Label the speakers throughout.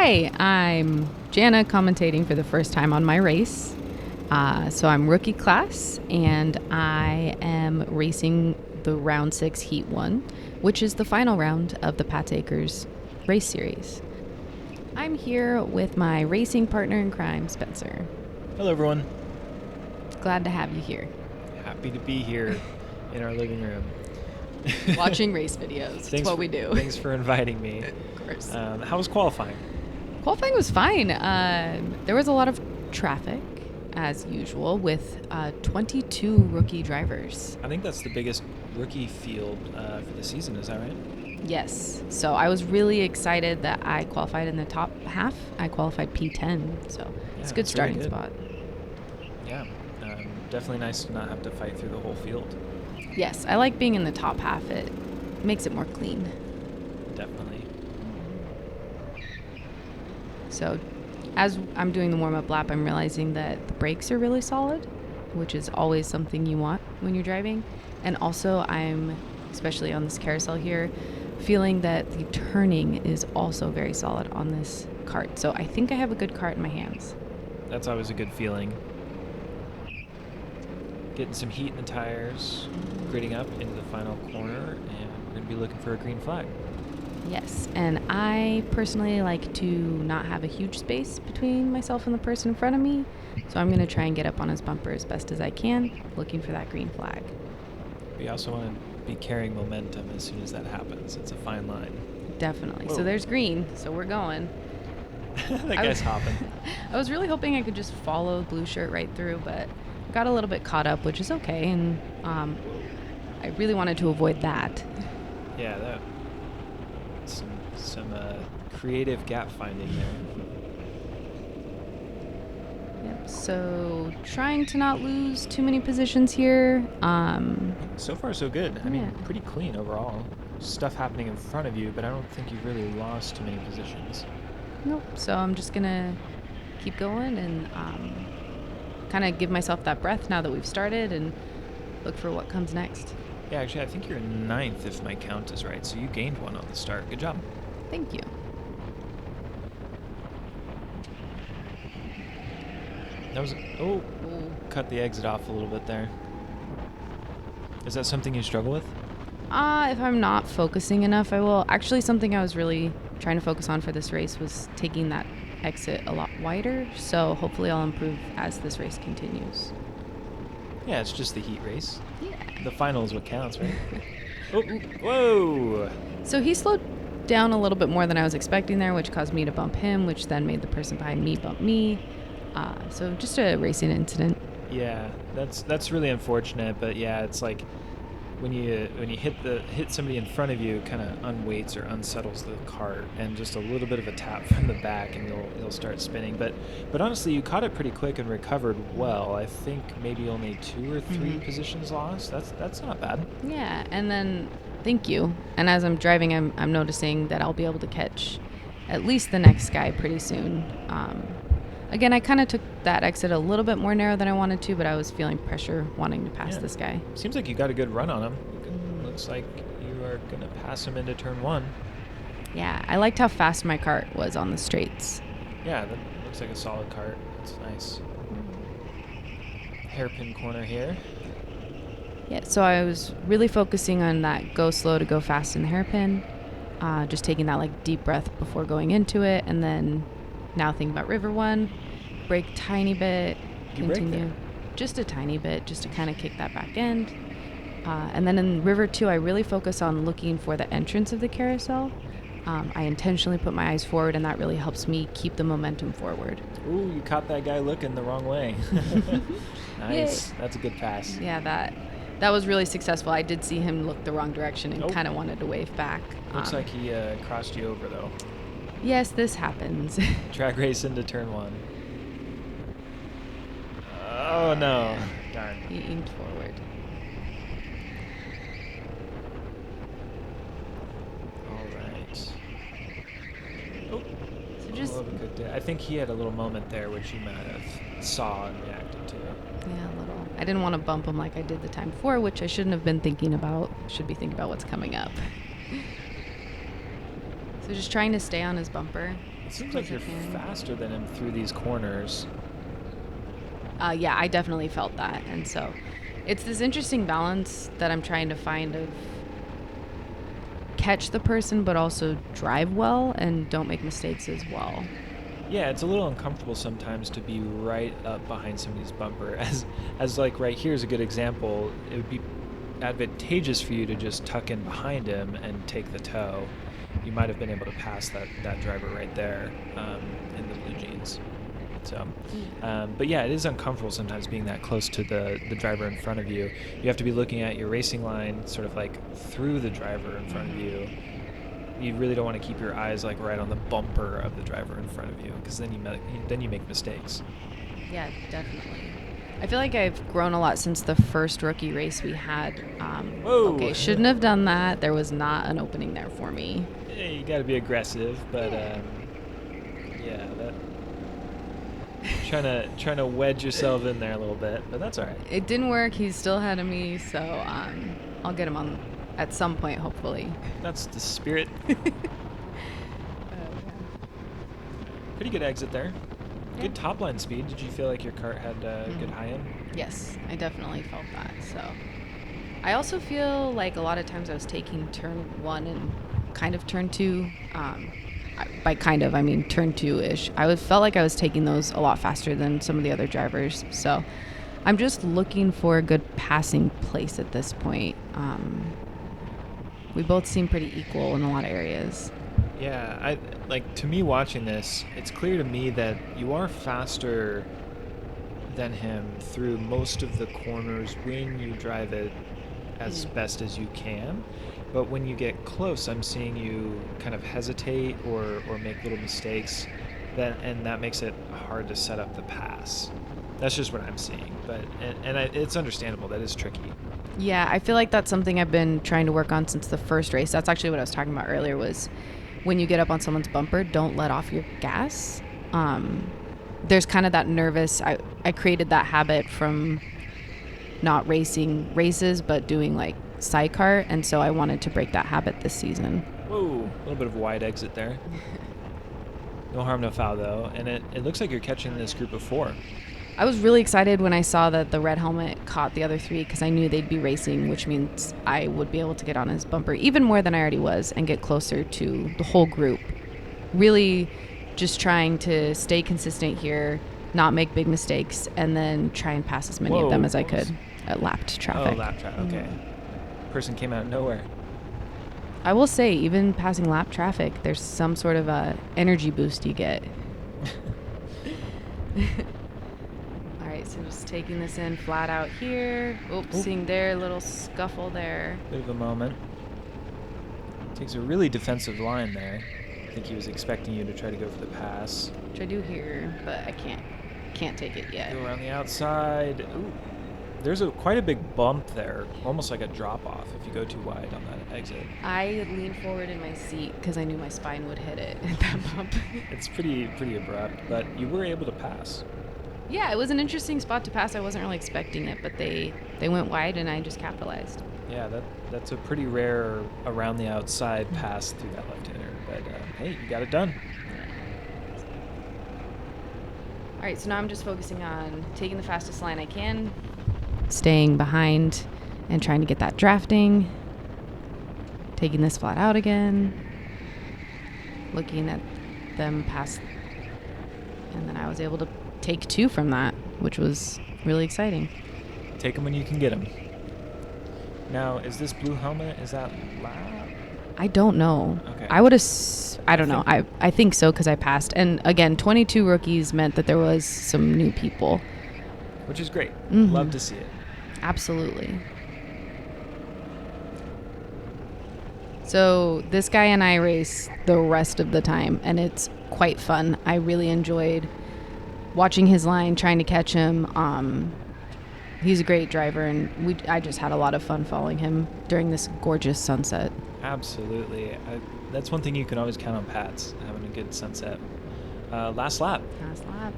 Speaker 1: Hi, I'm Jana commentating for the first time on my race. So I'm rookie class, and I am racing the round 6 heat 1, which is the final round of the Pat Akers race series. I'm here with my racing partner in crime, Spencer.
Speaker 2: Hello, everyone.
Speaker 1: Glad to have you here.
Speaker 2: Happy to be here in our living room.
Speaker 1: Watching race videos. That's what we do.
Speaker 2: Thanks for inviting me.
Speaker 1: Of course.
Speaker 2: How was qualifying?
Speaker 1: Qualifying was fine. There was a lot of traffic, as usual, with 22 rookie drivers.
Speaker 2: I think that's the biggest rookie field for the season. Is that right?
Speaker 1: Yes. So I was really excited that I qualified in the top half. I qualified P10, so it's a good starting spot.
Speaker 2: Yeah. Definitely nice to not have to fight through the whole field.
Speaker 1: Yes, I like being in the top half. It makes it more clean.
Speaker 2: Definitely.
Speaker 1: So as I'm doing the warm-up lap, I'm realizing that the brakes are really solid, which is always something you want when you're driving. And also I'm, especially on this carousel here, feeling that the turning is also very solid on this kart. So I think I have a good kart in my hands.
Speaker 2: That's always a good feeling. Getting some heat in the tires, gritting up into the final corner, and we're going to be looking for a green flag.
Speaker 1: Yes, and I personally like to not have a huge space between myself and the person in front of me, so I'm going to try and get up on his bumper as best as I can, looking for that green flag.
Speaker 2: We also want to be carrying momentum as soon as that happens. It's a fine line.
Speaker 1: Definitely.
Speaker 2: Whoa.
Speaker 1: So there's green, so we're going.
Speaker 2: That guy's hopping.
Speaker 1: I was really hoping I could just follow blue shirt right through, but got a little bit caught up, which is okay, and I really wanted to avoid that.
Speaker 2: Yeah, that some creative gap finding there.
Speaker 1: Yep. So trying to not lose too many positions here.
Speaker 2: So far, so good. I mean, pretty clean overall. Stuff happening in front of you, but I don't think you've really lost too many positions.
Speaker 1: Nope. So I'm just gonna keep going and kind of give myself that breath now that we've started and look for what comes next.
Speaker 2: Yeah, actually, I think you're 9th if my count is right, so you gained one on the start. Good job.
Speaker 1: Thank you.
Speaker 2: That was... Oh, cut the exit off a little bit there. Is that something you struggle with?
Speaker 1: If I'm not focusing enough, I will. Actually, something I was really trying to focus on for this race was taking that exit a lot wider, so hopefully I'll improve as this race continues.
Speaker 2: Yeah, it's just the heat race.
Speaker 1: Yeah.
Speaker 2: The final is what counts, right? Oh, whoa!
Speaker 1: So he slowed down a little bit more than I was expecting there, which caused me to bump him, which then made the person behind me bump me. So just a racing incident.
Speaker 2: Yeah, that's really unfortunate, but yeah, it's like when you hit somebody in front of you, it kind of unweights or unsettles the cart, and just a little bit of a tap from the back and you'll start spinning. But honestly, you caught it pretty quick and recovered well. I think maybe only 2 or 3 positions lost. That's not bad.
Speaker 1: Yeah, and then thank you. And as I'm driving, I'm noticing that I'll be able to catch at least the next guy pretty soon. Again, I kind of took that exit a little bit more narrow than I wanted to, but I was feeling pressure wanting to pass this guy.
Speaker 2: Seems like you got a good run on him. Looks like you are going to pass him into turn 1.
Speaker 1: Yeah, I liked how fast my cart was on the straights.
Speaker 2: Yeah, that looks like a solid cart. It's nice. Hairpin corner here.
Speaker 1: Yeah, so I was really focusing on that go slow to go fast in the hairpin, just taking that like deep breath before going into it, and then now thinking about River 1, brake tiny bit, continue just a tiny bit, just to kind of kick that back end. And then in River 2, I really focus on looking for the entrance of the carousel. I intentionally put my eyes forward, and that really helps me keep the momentum forward.
Speaker 2: Ooh, you caught that guy looking the wrong way. Nice. Yay. That's a good pass.
Speaker 1: Yeah, that was really successful. I did see him look the wrong direction and kind of wanted to wave back.
Speaker 2: Looks like he crossed you over, though.
Speaker 1: Yes, this happens.
Speaker 2: Drag race into turn 1. Oh, no. Darn.
Speaker 1: He aimed forward.
Speaker 2: All right. Oh.
Speaker 1: So just...
Speaker 2: I think he had a little moment there which you might have saw and reacted to.
Speaker 1: Yeah, a little. I didn't want to bump him like I did the time before, which I shouldn't have been thinking about. Should be thinking about what's coming up. So just trying to stay on his bumper.
Speaker 2: It seems
Speaker 1: close
Speaker 2: like
Speaker 1: as
Speaker 2: you're
Speaker 1: I can.
Speaker 2: faster than him through these corners.
Speaker 1: Yeah, I definitely felt that. And so it's this interesting balance that I'm trying to find of catch the person but also drive well and don't make mistakes as well.
Speaker 2: Yeah, it's a little uncomfortable sometimes to be right up behind somebody's bumper. As like right here is a good example. It would be advantageous for you to just tuck in behind him and take the tow. You might have been able to pass that driver right there in the blue jeans. So, but yeah, it is uncomfortable sometimes being that close to the driver in front of you. You have to be looking at your racing line sort of like through the driver in front of you. You really don't want to keep your eyes like right on the bumper of the driver in front of you, because then you make mistakes.
Speaker 1: Yeah, definitely. I feel like I've grown a lot since the first rookie race we had.
Speaker 2: Whoa!
Speaker 1: Okay, shouldn't have done that. There was not an opening there for me.
Speaker 2: Yeah, you got to be aggressive, but
Speaker 1: Yeah.
Speaker 2: yeah, that trying to wedge yourself in there a little bit, but that's all right.
Speaker 1: It didn't work. He's still ahead of me, so I'll get him on at some point, hopefully.
Speaker 2: That's the spirit. Pretty good exit there.
Speaker 1: Yeah.
Speaker 2: Good top line speed. Did you feel like your cart had good high end?
Speaker 1: Yes, I definitely felt that. So I also feel like a lot of times I was taking turn 1 and kind of turn 2. By kind of, I mean turn 2-ish. Felt like I was taking those a lot faster than some of the other drivers. So I'm just looking for a good passing place at this point. We both seem pretty equal in a lot of areas.
Speaker 2: Yeah, to me watching this, it's clear to me that you are faster than him through most of the corners when you drive it as best as you can. But when you get close, I'm seeing you kind of hesitate or make little mistakes, and that makes it hard to set up the pass. That's just what I'm seeing. But it's understandable. That is tricky.
Speaker 1: Yeah, I feel like that's something I've been trying to work on since the first race. That's actually what I was talking about earlier was when you get up on someone's bumper, don't let off your gas. There's kind of that nervous, I created that habit from not racing races, but doing like sidecar. And so I wanted to break that habit this season.
Speaker 2: Whoa, a little bit of wide exit there. No harm, no foul though. And it looks like you're catching this group of 4.
Speaker 1: I was really excited when I saw that the red helmet caught the other 3 because I knew they'd be racing, which means I would be able to get on his bumper even more than I already was and get closer to the whole group. Really just trying to stay consistent here, not make big mistakes, and then try and pass as many of them as I could at lapped traffic.
Speaker 2: Oh, lap traffic. Okay. Person came out of nowhere.
Speaker 1: I will say, even passing lap traffic, there's some sort of a energy boost you get. All right, so just taking this in flat out here. Oops, seeing their little scuffle there.
Speaker 2: Bit of a moment. Takes a really defensive line there. I think he was expecting you to try to go for the pass.
Speaker 1: Which I do here, but I can't take it yet.
Speaker 2: Go around the outside. Ooh. There's quite a big bump there, almost like a drop off if you go too wide on that exit.
Speaker 1: I leaned forward in my seat because I knew my spine would hit it at that bump.
Speaker 2: It's pretty abrupt, but you were able to pass.
Speaker 1: Yeah, it was an interesting spot to pass. I wasn't really expecting it, but they went wide and I just capitalized.
Speaker 2: Yeah, that's a pretty rare around the outside pass through that left-hander, but hey, you got it done.
Speaker 1: All right, so now I'm just focusing on taking the fastest line I can, staying behind and trying to get that drafting, taking this flat out again, looking at them pass, and then I was able to take 2 from that, which was really exciting.
Speaker 2: Take them when you can get them. Now, is this blue helmet, is that lap?
Speaker 1: I don't know.
Speaker 2: Okay.
Speaker 1: I don't know. I think so because I passed. And again, 22 rookies meant that there was some new people.
Speaker 2: Which is great.
Speaker 1: Mm-hmm.
Speaker 2: Love to see it.
Speaker 1: Absolutely. So this guy and I race the rest of the time, and it's quite fun. I really enjoyed watching his line, trying to catch him. He's a great driver, and I just had a lot of fun following him during this gorgeous sunset.
Speaker 2: Absolutely. That's one thing you can always count on Pat's, having a good sunset. Last lap.
Speaker 1: Last lap.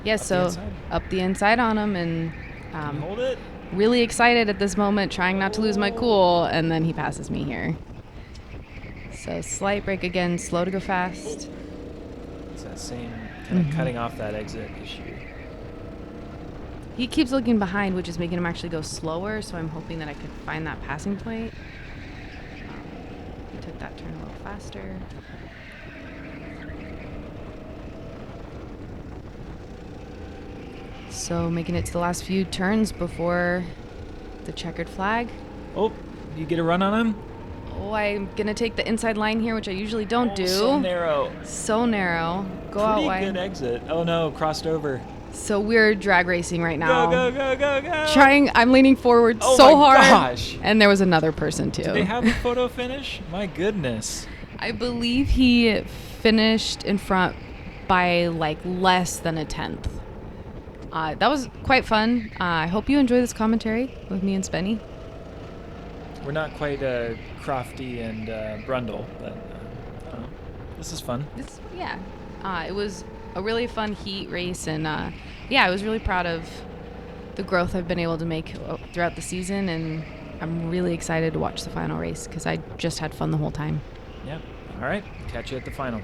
Speaker 1: Yeah,
Speaker 2: Up
Speaker 1: so
Speaker 2: the inside.
Speaker 1: Up the inside on him, and
Speaker 2: Can you hold it?
Speaker 1: really excited at this moment, trying not to lose my cool, and then he passes me here. So slight break again, slow to go fast.
Speaker 2: It's that same kind of cutting off that exit issue.
Speaker 1: He keeps looking behind, which is making him actually go slower, so I'm hoping that I could find that passing point. He took that turn a little faster. So making it to the last few turns before the checkered flag.
Speaker 2: Oh, you get a run on him?
Speaker 1: Oh, I'm going to take the inside line here, which I usually don't do.
Speaker 2: So narrow.
Speaker 1: So narrow. Go out
Speaker 2: Pretty
Speaker 1: wide.
Speaker 2: good exit. Oh no, crossed over.
Speaker 1: So we're drag racing right now.
Speaker 2: Go, go, go, go, go.
Speaker 1: I'm leaning forward
Speaker 2: Oh
Speaker 1: so
Speaker 2: my
Speaker 1: hard.
Speaker 2: gosh.
Speaker 1: And there was another person too.
Speaker 2: Did they have a photo finish? My goodness.
Speaker 1: I believe he finished in front by like less than a tenth. That was quite fun. I hope you enjoy this commentary with me and Spenny.
Speaker 2: We're not quite Crofty and Brundle, but I don't know. This is fun.
Speaker 1: It was a really fun heat race, and I was really proud of the growth I've been able to make throughout the season, and I'm really excited to watch the final race because I just had fun the whole time.
Speaker 2: Yeah. All right. Catch you at the final.